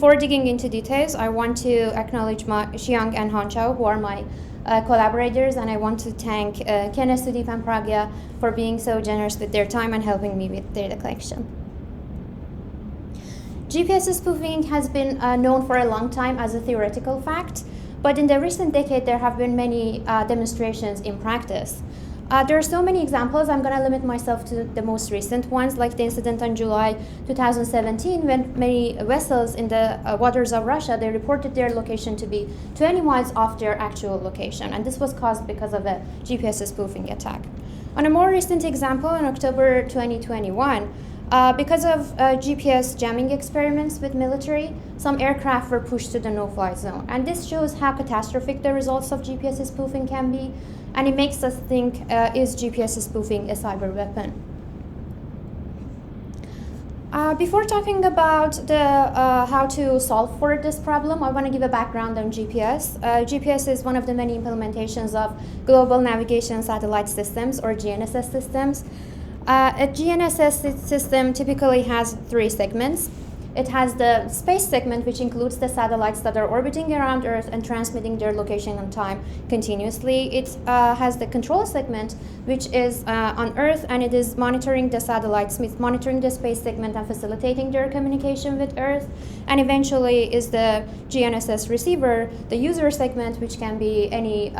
before digging into details, I want to acknowledge Xiang and Hanchao, who are my collaborators, and I want to thank Ken, Sudeep, and Pragya for being so generous with their time and helping me with data collection. GPS spoofing has been known for a long time as a theoretical fact, but in the recent decade there have been many demonstrations in practice. There are so many examples. I'm going to limit myself to the most recent ones, like the incident on July 2017 when many vessels in the waters of Russia, they reported their location to be 20 miles off their actual location, and this was caused because of a GPS spoofing attack. On a more recent example, in October 2021, because of GPS jamming experiments with military, some aircraft were pushed to the no-fly zone. And this shows how catastrophic the results of GPS spoofing can be. And it makes us think, is GPS spoofing a cyber weapon? Before talking about how to solve for this problem, I want to give a background on GPS. GPS is one of the many implementations of Global Navigation Satellite Systems, or GNSS systems. A GNSS system typically has 3 segments. It has the space segment, which includes the satellites that are orbiting around Earth and transmitting their location and time continuously. It has the control segment, which is on Earth, and it is monitoring the satellites, monitoring the space segment and facilitating their communication with Earth. And eventually is the GNSS receiver, the user segment, which can be any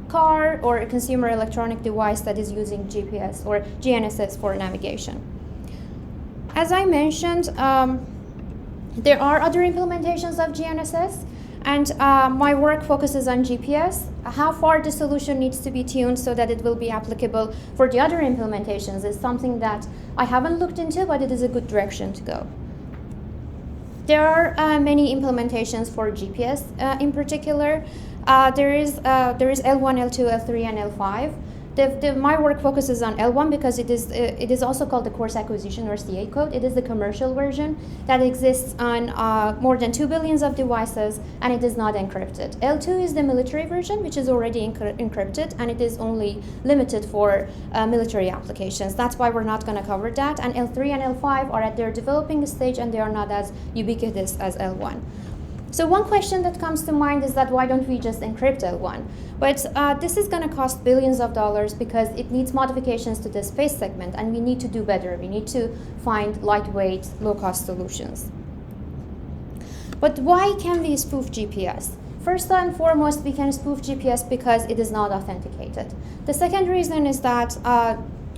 car or a consumer electronic device that is using GPS or GNSS for navigation. As I mentioned, there are other implementations of GNSS, and my work focuses on GPS, how far the solution needs to be tuned so that it will be applicable for the other implementations is something that I haven't looked into, but it is a good direction to go. There are many implementations for GPS in particular. There is L1, L2, L3, and L5. My work focuses on L1 because it is also called the coarse acquisition, or CA code. It is the commercial version that exists on more than 2 billion of devices, and it is not encrypted. L2 is the military version, which is already encrypted, and it is only limited for military applications. That's why we're not going to cover that. And L3 and L5 are at their developing stage, and they are not as ubiquitous as L1. So one question that comes to mind is that why don't we just encrypt L1? But this is going to cost billions of dollars because it needs modifications to the space segment, and we need to do better. We need to find lightweight, low-cost solutions. But why can we spoof GPS? First and foremost, we can spoof GPS because it is not authenticated. The second reason is that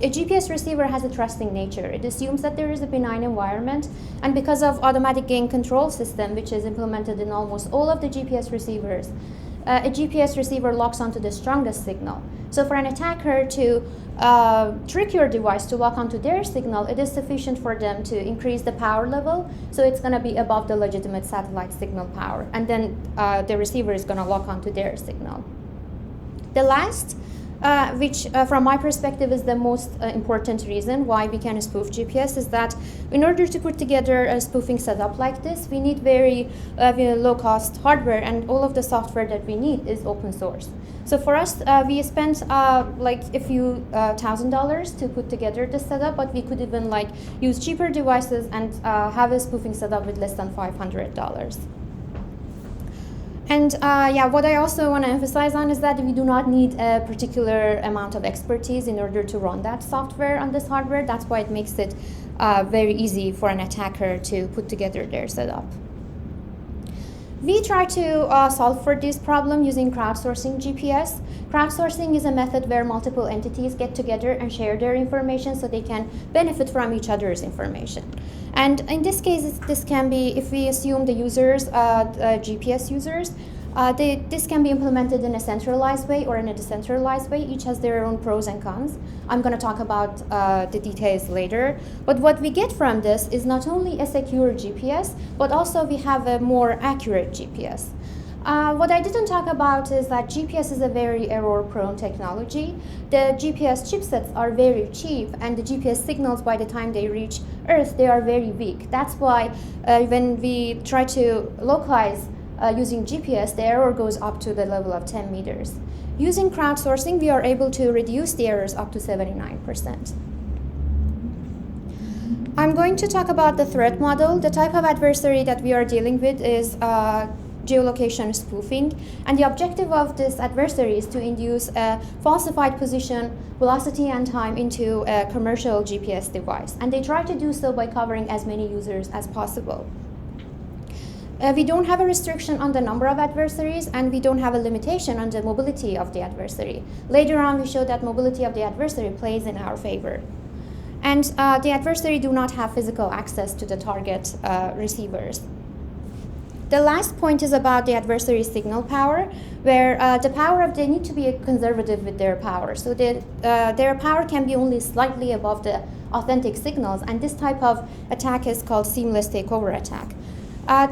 a GPS receiver has a trusting nature. It assumes that there is a benign environment, and because of automatic gain control system, which is implemented in almost all of the GPS receivers, a GPS receiver locks onto the strongest signal. So for an attacker to trick your device to lock onto their signal, it is sufficient for them to increase the power level, so it's going to be above the legitimate satellite signal power, and then the receiver is going to lock onto their signal. The last, which from my perspective is the most important reason why we can spoof GPS, is that in order to put together a spoofing setup like this, we need very low-cost hardware, and all of the software that we need is open source. So for us, we spent like a few $1,000s to put together this setup, but we could even use cheaper devices and have a spoofing setup with less than $500. And what I also want to emphasize on is that we do not need a particular amount of expertise in order to run that software on this hardware. That's why it makes it very easy for an attacker to put together their setup. We try to solve for this problem using crowdsourcing-GPS. Crowdsourcing is a method where multiple entities get together and share their information so they can benefit from each other's information. And in this case, this can be, if we assume the users, GPS users, this can be implemented in a centralized way or in a decentralized way. Each has their own pros and cons. I'm going to talk about the details later. But what we get from this is not only a secure GPS, but also we have a more accurate GPS. What I didn't talk about is that GPS is a very error-prone technology. The GPS chipsets are very cheap, and the GPS signals, by the time they reach Earth, they are very weak. That's why when we try to localize using GPS, the error goes up to the level of 10 meters. Using crowdsourcing, we are able to reduce the errors up to 79%. I'm going to talk about the threat model. The type of adversary that we are dealing with is geolocation spoofing, and the objective of this adversary is to induce a falsified position, velocity, and time into a commercial GPS device, and they try to do so by covering as many users as possible. We don't have a restriction on the number of adversaries, and we don't have a limitation on the mobility of the adversary. Later on, we show that mobility of the adversary plays in our favor. And the adversary do not have physical access to the target receivers. The last point is about the adversary signal power, where they need to be conservative with their power. So their power can be only slightly above the authentic signals, and this type of attack is called seamless takeover attack.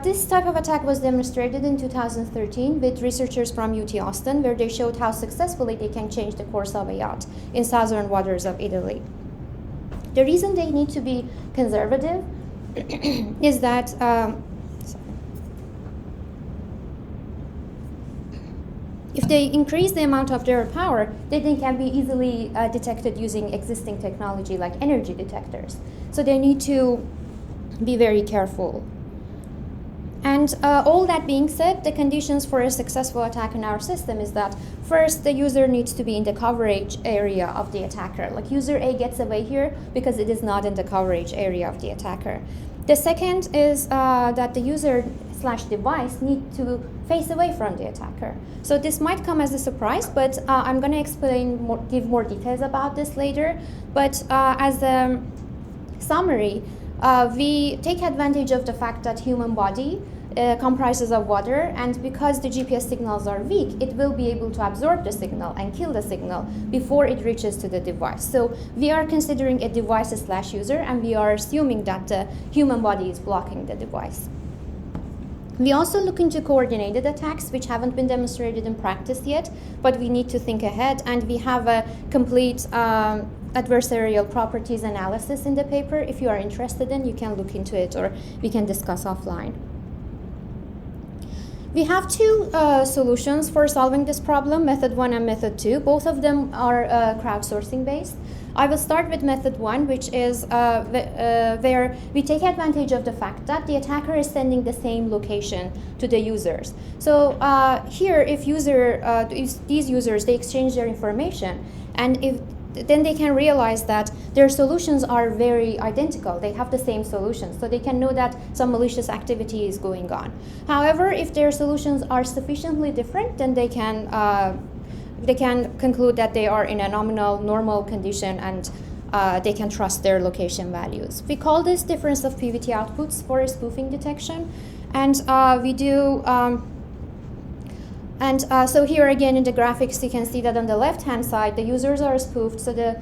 This type of attack was demonstrated in 2013 with researchers from UT Austin, where they showed how successfully they can change the course of a yacht in southern waters of Italy. The reason they need to be conservative is that if they increase the amount of their power, they can be easily detected using existing technology like energy detectors. So they need to be very careful. And all that being said, the conditions for a successful attack in our system is that first, the user needs to be in the coverage area of the attacker. Like user A gets away here because it is not in the coverage area of the attacker. The second is that the user/device need to face away from the attacker. So this might come as a surprise, but I'm going to give more details about this later. But as a summary, we take advantage of the fact that human body comprises of water, and because the GPS signals are weak, it will be able to absorb the signal and kill the signal before it reaches to the device. So we are considering a device/user, and we are assuming that the human body is blocking the device. We also look into coordinated attacks, which haven't been demonstrated in practice yet, but we need to think ahead, and we have a complete adversarial properties analysis in the paper. If you are interested in, you can look into it, or we can discuss offline. We have two solutions for solving this problem, method 1 and method 2. Both of them are crowdsourcing based. I will start with method 1, which is where we take advantage of the fact that the attacker is sending the same location to the users. So here, if these users, they exchange their information, and then they can realize that their solutions are very identical. They have the same solutions, so they can know that some malicious activity is going on. However, if their solutions are sufficiently different, then they can conclude that they are in a nominal normal condition, and they can trust their location values. We call this difference of PVT outputs for spoofing detection, and we do. So here again in the graphics, you can see that on the left-hand side, the users are spoofed, so the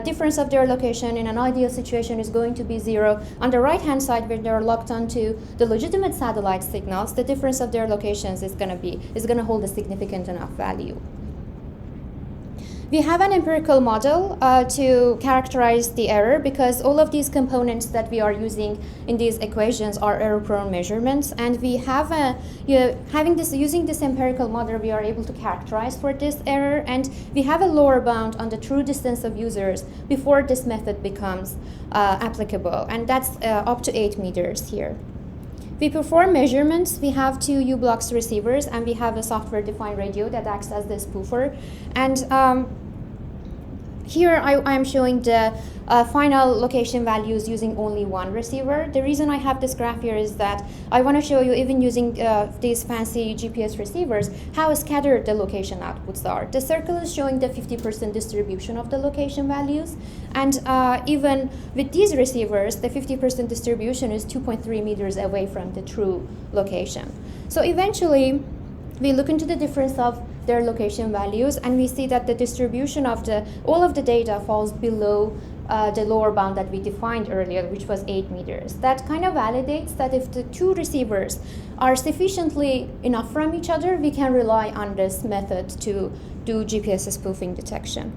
difference of their location in an ideal situation is going to be 0. On the right-hand side, where they're locked onto the legitimate satellite signals, the difference of their locations is going to hold a significant enough value. We have an empirical model to characterize the error, because all of these components that we are using in these equations are error-prone measurements, and we have using this empirical model, we are able to characterize for this error, and we have a lower bound on the true distance of users before this method becomes applicable, and that's up to 8 meters here. We perform measurements. We have 2 U-Blocks receivers, and we have a software-defined radio that acts as the spoofer. And here I am showing the final location values using only one receiver. The reason I have this graph here is that I want to show you, even using these fancy GPS receivers, how scattered the location outputs are. The circle is showing the 50% distribution of the location values, and even with these receivers, the 50% distribution is 2.3 meters away from the true location. So eventually, we look into the difference of their location values, and we see that the distribution of all of the data falls below the lower bound that we defined earlier, which was 8 meters. That kind of validates that if the 2 receivers are sufficiently enough from each other, we can rely on this method to do GPS spoofing detection.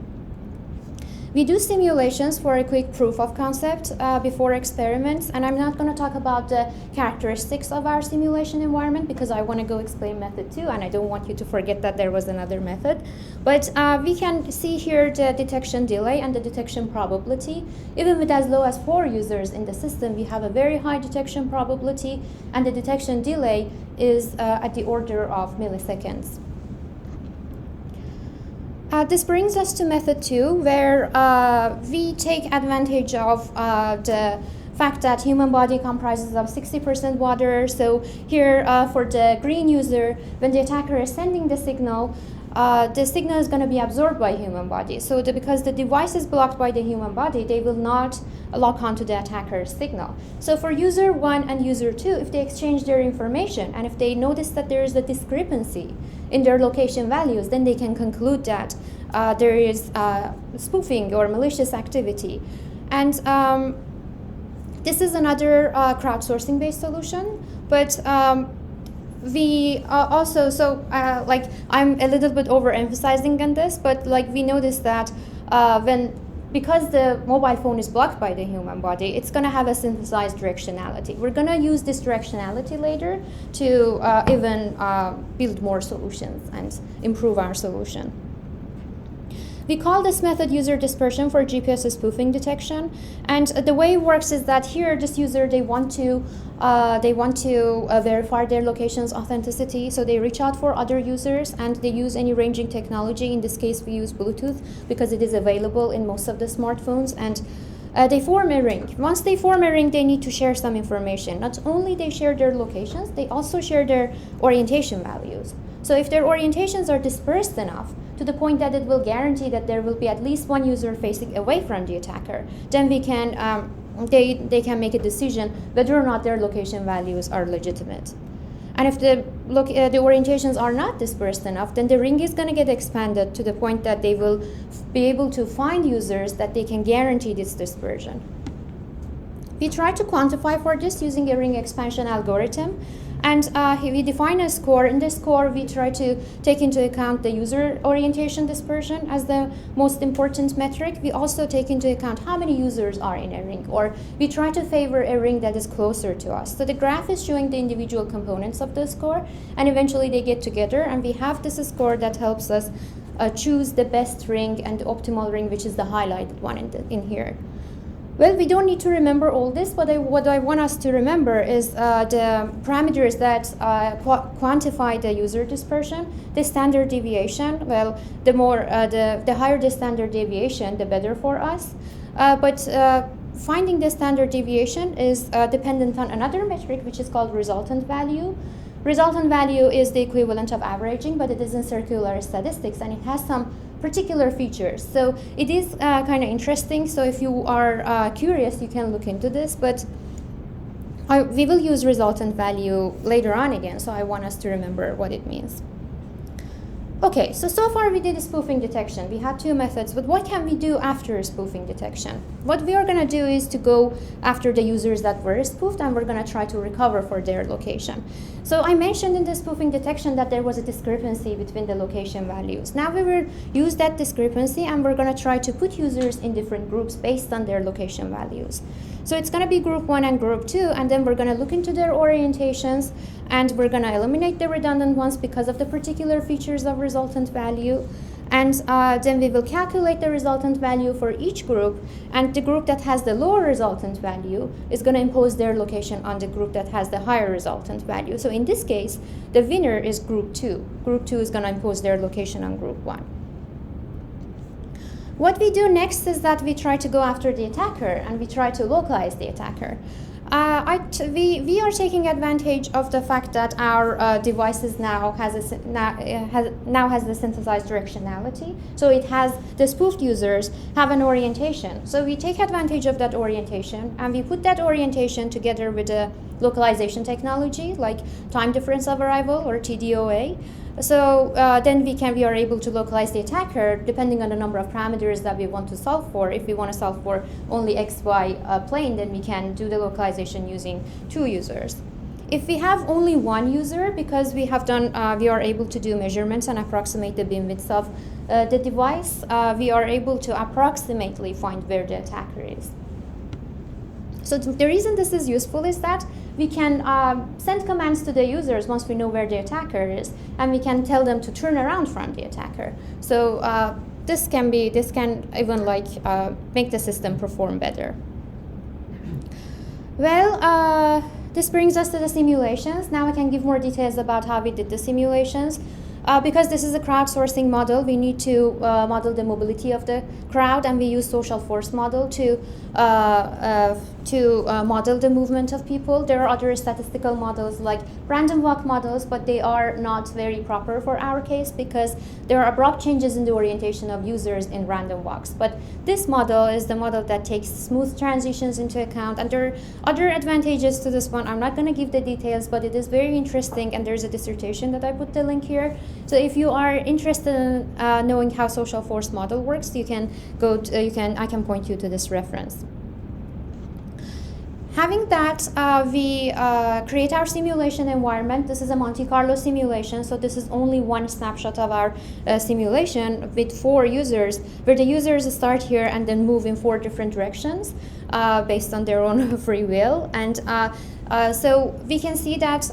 We do simulations for a quick proof of concept before experiments, and I'm not going to talk about the characteristics of our simulation environment because I want to go explain method 2, and I don't want you to forget that there was another method. But we can see here the detection delay and the detection probability. Even with as low as 4 users in the system, we have a very high detection probability, and the detection delay is at the order of milliseconds. This brings us to method 2, where we take advantage of the fact that human body comprises of 60% water. So here for the green user, when the attacker is sending the signal is going to be absorbed by human body. So because the device is blocked by the human body, they will not lock onto the attacker's signal. So for user 1 and user 2, if they exchange their information and if they notice that there is a discrepancy in their location values, then they can conclude that there is spoofing or malicious activity. And this is another crowdsourcing-based solution, but we also, like I'm a little bit overemphasizing on this, but like we noticed that because the mobile phone is blocked by the human body, it's going to have a synthesized directionality. We're going to use this directionality later to even build more solutions and improve our solution. We call this method user dispersion for GPS spoofing detection, and the way it works is that here this user, they want to verify their location's authenticity, so they reach out for other users and they use any ranging technology. In this case we use Bluetooth because it is available in most of the smartphones, and they form a ring. Once they form a ring, they need to share some information. Not only they share their locations, they also share their orientation values. So if their orientations are dispersed enough to the point that it will guarantee that there will be at least one user facing away from the attacker, then we can they can make a decision whether or not their location values are legitimate. And if the orientations are not dispersed enough, then the ring is going to get expanded to the point that they will be able to find users that they can guarantee this dispersion. We try to quantify for this using a ring expansion algorithm. And we define a score. In this score, we try to take into account the user orientation dispersion as the most important metric. We also take into account how many users are in a ring, or we try to favor a ring that is closer to us. So the graph is showing the individual components of the score, and eventually they get together, and we have this score that helps us choose the best ring and the optimal ring, which is the highlighted one in here. Well, we don't need to remember all this, but what I want us to remember is the parameters that quantify the user dispersion, the standard deviation. Well, the higher the standard deviation, the better for us. But finding the standard deviation is dependent on another metric, which is called resultant value. Resultant value is the equivalent of averaging, but it is in circular statistics, and it has some particular features. So it is kind of interesting. So if you are curious, you can look into this, but we will use resultant value later on again, so I want us to remember what it means. Okay, so far we did spoofing detection. We had 2 methods, but what can we do after spoofing detection? What we are going to do is to go after the users that were spoofed, and we're going to try to recover for their location. So I mentioned in the spoofing detection that there was a discrepancy between the location values. Now we will use that discrepancy, and we're going to try to put users in different groups based on their location values. So it's going to be group 1 and group 2, and then we're going to look into their orientations, and we're going to eliminate the redundant ones because of the particular features of resultant value. And then we will calculate the resultant value for each group, and the group that has the lower resultant value is going to impose their location on the group that has the higher resultant value. So in this case, the winner is group 2. Group 2 is going to impose their location on group 1. What we do next is that we try to go after the attacker, and we try to localize the attacker. We are taking advantage of the fact that our devices now has the synthesized directionality. So it has the spoofed users have an orientation. So we take advantage of that orientation, and we put that orientation together with a localization technology like time difference of arrival, or TDOA. So then we are able to localize the attacker depending on the number of parameters that we want to solve for. If we want to solve for only XY plane, then we can do the localization using 2 users. If we have only 1 user, because we are able to do measurements and approximate the beam width of the device, we are able to approximately find where the attacker is. So the reason this is useful is that we can send commands to the users once we know where the attacker is, and we can tell them to turn around from the attacker. So this can even make the system perform better. Well, this brings us to the simulations. Now I can give more details about how we did the simulations. Because this is a crowdsourcing model, we need to model the mobility of the crowd, and we use social force model to model the movement of people. There are other statistical models like random walk models, but they are not very proper for our case because there are abrupt changes in the orientation of users in random walks. But this model is the model that takes smooth transitions into account, and there are other advantages to this one. I'm not going to give the details, but it is very interesting, and there's a dissertation that I put the link here. So if you are interested in knowing how social force model works, you can go to, I can point you to this reference. Having that, we create our simulation environment. This is a Monte Carlo simulation, so this is only one snapshot of our simulation with 4 users, where the users start here and then move in 4 different directions based on their own free will. And so we can see that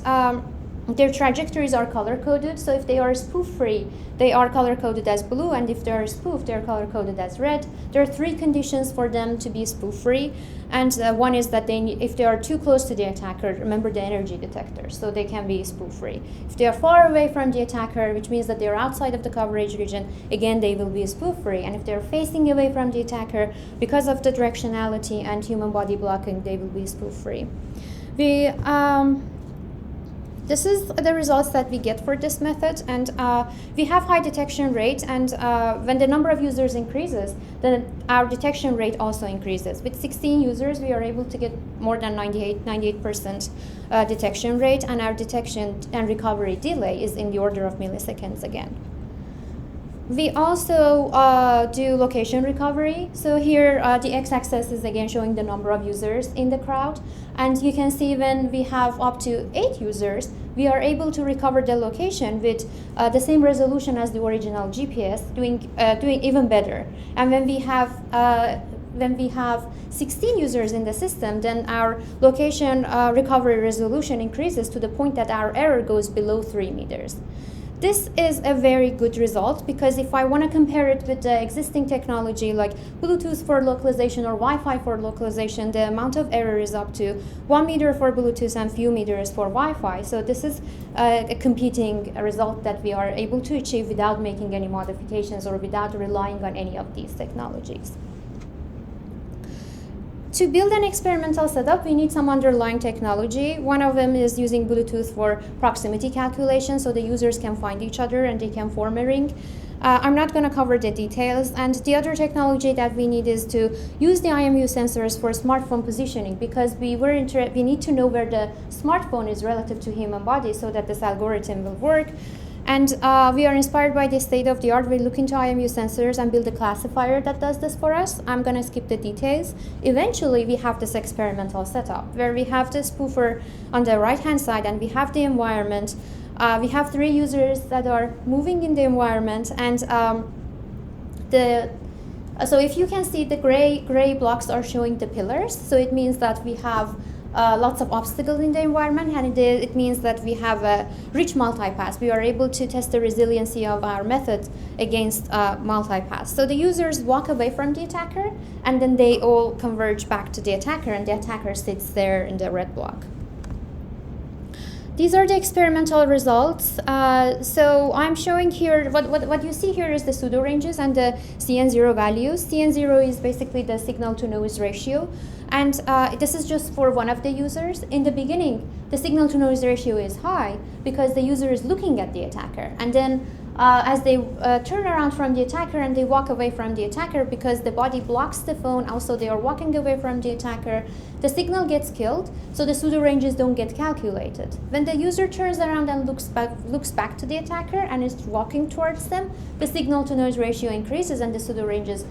their trajectories are color-coded, so if they are spoof-free, they are color-coded as blue, and if they are spoofed, they are color-coded as red. There are 3 conditions for them to be spoof-free, and one is that if they are too close to the attacker, remember the energy detector, so they can be spoof-free. If they are far away from the attacker, which means that they are outside of the coverage region, again, they will be spoof-free. And if they are facing away from the attacker, because of the directionality and human body blocking, they will be spoof-free. This is the results that we get for this method, and we have high detection rate, and when the number of users increases, then our detection rate also increases. With 16 users, we are able to get more than 98% detection rate, and our detection and recovery delay is in the order of milliseconds again. We also do location recovery. So here the x-axis is again showing the number of users in the crowd. And you can see when we have up to 8 users, we are able to recover the location with the same resolution as the original GPS, doing even better. And when we have 16 users in the system, then our location recovery resolution increases to the point that our error goes below 3 meters. This is a very good result because if I want to compare it with the existing technology like Bluetooth for localization or Wi-Fi for localization, the amount of error is up to 1 meter for Bluetooth and few meters for Wi-Fi. So this is a competing result that we are able to achieve without making any modifications or without relying on any of these technologies. To build an experimental setup, we need some underlying technology. One of them is using Bluetooth for proximity calculation, so the users can find each other and they can form a ring. I'm not going to cover the details. And the other technology that we need is to use the IMU sensors for smartphone positioning, because we need to know where the smartphone is relative to human body so that this algorithm will work. And we are inspired by the state of the art. We look into IMU sensors and build a classifier that does this for us. I'm going to skip the details. Eventually, we have this experimental setup where we have the spoofer on the right-hand side and we have the environment. We have 3 users that are moving in the environment. And so if you can see, the gray blocks are showing the pillars. So it means that we have lots of obstacles in the environment, and it means that we have a rich multipass. We are able to test the resiliency of our method against multipass. So the users walk away from the attacker, and then they all converge back to the attacker, and the attacker sits there in the red block. These are the experimental results. So I'm showing here, what you see here is the pseudo ranges and the CN0 values. CN0 is basically the signal to noise ratio. And this is just for one of the users. In the beginning, the signal to noise ratio is high because the user is looking at the attacker. And then as they turn around from the attacker and they walk away from the attacker, because the body blocks the phone, also they are walking away from the attacker, the signal gets killed, so the pseudo ranges don't get calculated. When the user turns around and looks back to the attacker and is walking towards them, the signal to noise ratio increases and the pseudo ranges,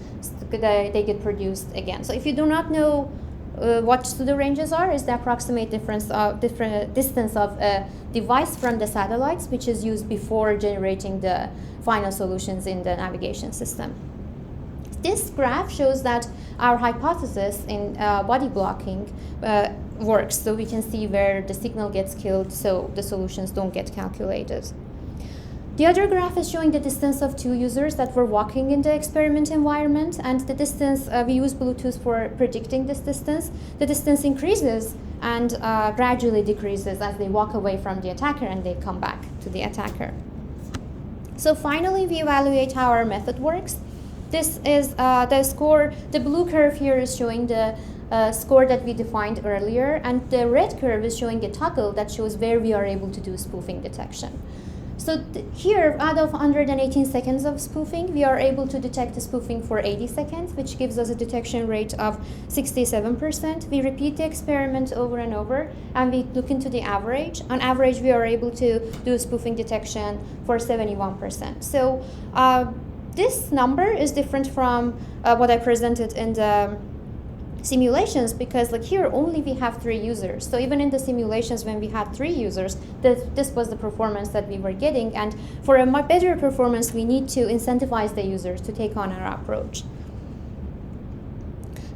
they get produced again. So if you do not know what pseudo ranges are is the approximate distance of a device from the satellites, which is used before generating the final solutions in the navigation system. This graph shows that our hypothesis in body blocking works, so we can see where the signal gets killed so the solutions don't get calculated. The other graph is showing the distance of two users that were walking in the experiment environment, and the distance, we use Bluetooth for predicting this distance. The distance increases and gradually decreases as they walk away from the attacker and they come back to the attacker. So finally, we evaluate how our method works. This is the score. The blue curve here is showing the score that we defined earlier, and the red curve is showing a toggle that shows where we are able to do spoofing detection. So here, out of 118 seconds of spoofing, we are able to detect the spoofing for 80 seconds, which gives us a detection rate of 67%. We repeat the experiment over and over, and we look into the average. On average, we are able to do spoofing detection for 71%. So this number is different from what I presented in the simulations, because like here only we have 3 users. So even in the simulations when we had 3 users, this was the performance that we were getting, and for a much better performance we need to incentivize the users to take on our approach.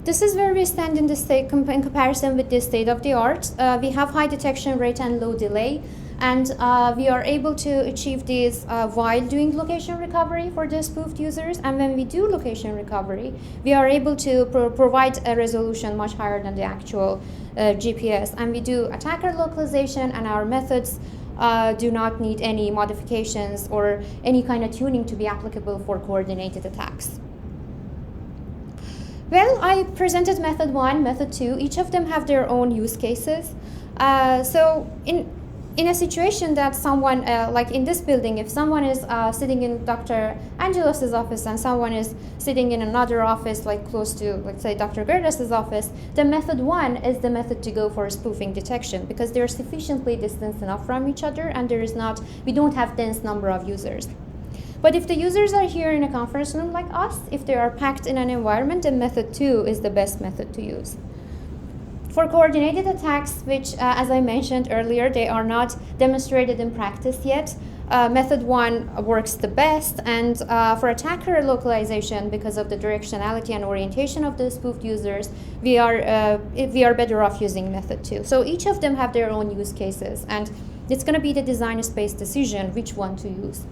This is where we stand in the state in comparison with the state of the art. We have high detection rate and low delay, and we are able to achieve these while doing location recovery for the spoofed users. And when we do location recovery, we are able to provide a resolution much higher than the actual GPS. And we do attacker localization, and our methods do not need any modifications or any kind of tuning to be applicable for coordinated attacks. Well, I presented method 1, method 2. Each of them have their own use cases. So in a situation that someone, like in this building, if someone is sitting in Dr. Angelos's office and someone is sitting in another office, like close to, let's say, Dr. Gerdes' office, the method 1 is the method to go for spoofing detection, because they're sufficiently distanced enough from each other and we don't have dense number of users. But if the users are here in a conference room like us, if they are packed in an environment, then method 2 is the best method to use. For coordinated attacks, which, as I mentioned earlier, they are not demonstrated in practice yet, method 1 works the best, and for attacker localization, because of the directionality and orientation of the spoofed users, we are better off using method 2. So each of them have their own use cases, and it's going to be the designer space decision which one to use.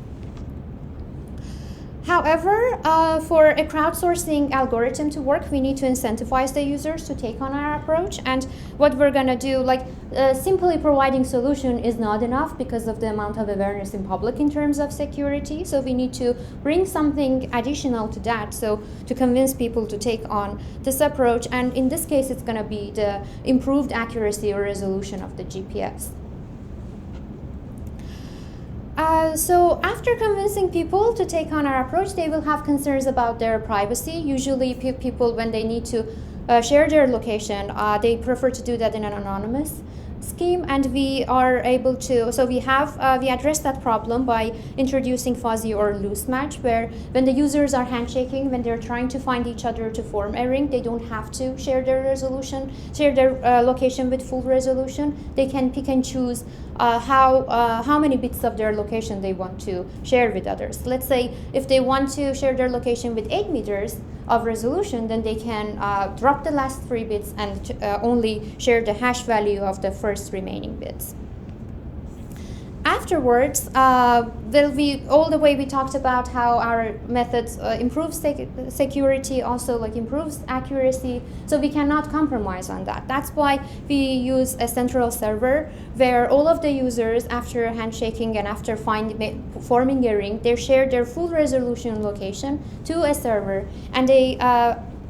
However, for a crowdsourcing algorithm to work, we need to incentivize the users to take on our approach. And what we're going to do, like simply providing solution is not enough because of the amount of awareness in public in terms of security. So we need to bring something additional to that, so to convince people to take on this approach. And in this case, it's going to be the improved accuracy or resolution of the GPS. So after convincing people to take on our approach, they will have concerns about their privacy. Usually people, when they need to share their location, they prefer to do that in an anonymous scheme, and we are able to, so we address that problem by introducing fuzzy or loose match, where when the users are handshaking, when they're trying to find each other to form a ring, they don't have to share their location with full resolution. They can pick and choose how many bits of their location they want to share with others. Let's say if they want to share their location with 8 meters of resolution, then they can drop the last 3 bits and only share the hash value of the first remaining bits. Afterwards, all the way we talked about how our methods improve security, also like improves accuracy, so we cannot compromise on that. That's why we use a central server where all of the users, after handshaking and after forming a ring, they share their full resolution location to a server, and they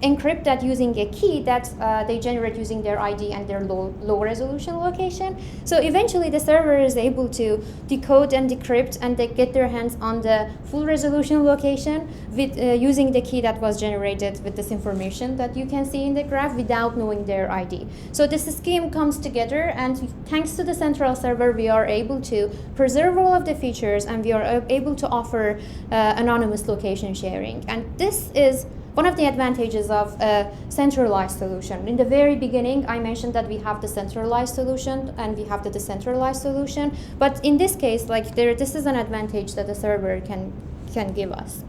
encrypt that using a key that they generate using their ID and their low resolution location. So eventually the server is able to decode and decrypt, and they get their hands on the full resolution location with using the key that was generated with this information that you can see in the graph without knowing their ID. So this scheme comes together, and thanks to the central server we are able to preserve all of the features, and we are able to offer anonymous location sharing. And this is one of the advantages of a centralized solution. In the very beginning, I mentioned that we have the centralized solution and we have the decentralized solution. But in this case, like this is an advantage that the server can give us.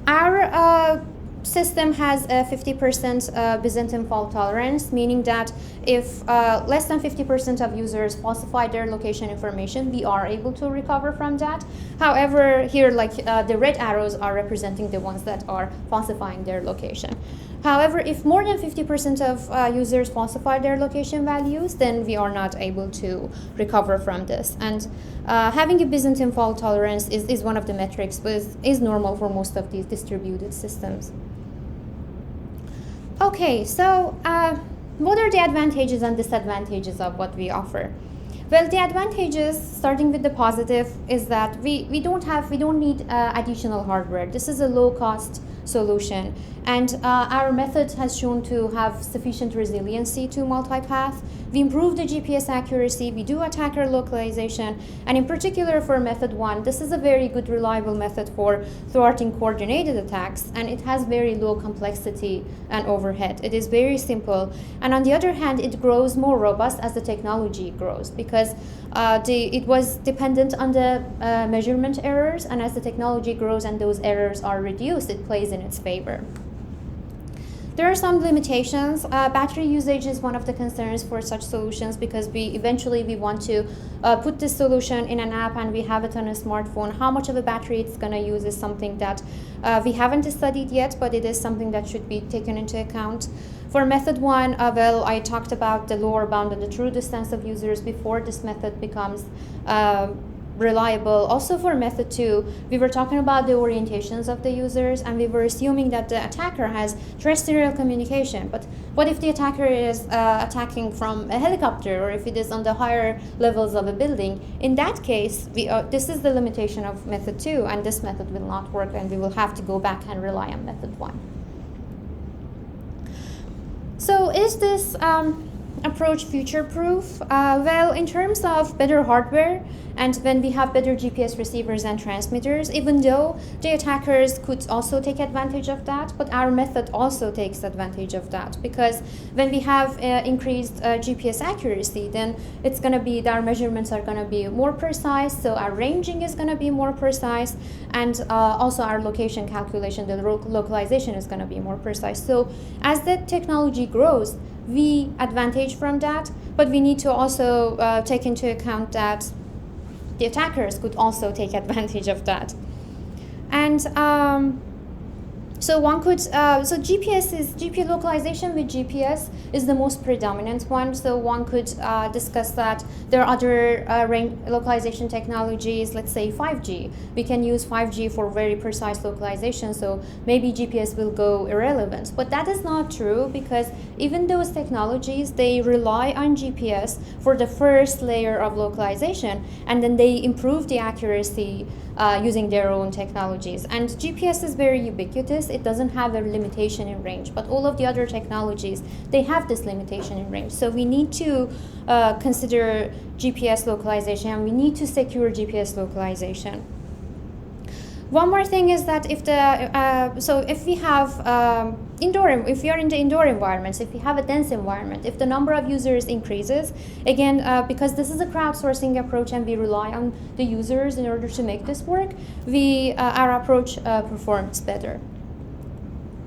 Our system has a 50% Byzantine fault tolerance, meaning that if less than 50% of users falsify their location information, we are able to recover from that. However, here the red arrows are representing the ones that are falsifying their location. However, if more than 50% of users falsify their location values, then we are not able to recover from this. And having a Byzantine fault tolerance is one of the metrics, but is normal for most of these distributed systems. Okay, so what are the advantages and disadvantages of what we offer? Well, the advantages, starting with the positive, is that we don't need additional hardware. This is a low-cost solution, and our method has shown to have sufficient resiliency to multipath. We improve the GPS accuracy, we do attacker localization, and in particular for method 1, this is a very good reliable method for thwarting coordinated attacks, and it has very low complexity and overhead. It is very simple, and on the other hand, it grows more robust as the technology grows, because it was dependent on the measurement errors, and as the technology grows and those errors are reduced, it plays in its favor. There are some limitations. Battery usage is one of the concerns for such solutions, because we want to put this solution in an app and we have it on a smartphone. How much of a battery it's going to use is something that we haven't studied yet, but it is something that should be taken into account. For method 1, well, I talked about the lower bound and the true distance of users before this method becomes reliable. Also for method 2, we were talking about the orientations of the users, and we were assuming that the attacker has terrestrial communication. But what if the attacker is attacking from a helicopter, or if it is on the higher levels of a building? In that case, this is the limitation of method 2, and this method will not work, and we will have to go back and rely on method 1. So is this approach future-proof? Well, in terms of better hardware, and when we have better GPS receivers and transmitters, even though the attackers could also take advantage of that, but our method also takes advantage of that, because when we have increased GPS accuracy, then it's going to be, our measurements are going to be more precise, so our ranging is going to be more precise, and also our location calculation, the localization is going to be more precise. So as the technology grows, we advantage from that, but we need to also take into account that the attackers could also take advantage of that. And so one could, so GPS localization with GPS is the most predominant one. So one could discuss that there are other localization technologies, let's say 5G. We can use 5G for very precise localization, so maybe GPS will go irrelevant. But that is not true, because even those technologies, they rely on GPS for the first layer of localization, and then they improve the accuracy using their own technologies. And GPS is very ubiquitous. It doesn't have a limitation in range, but all of the other technologies, they have this limitation in range. So we need to consider GPS localization, and we need to secure GPS localization. One more thing is that if we have if we are in the indoor environments, if we have a dense environment, if the number of users increases, again, because this is a crowdsourcing approach and we rely on the users in order to make this work, our approach performs better.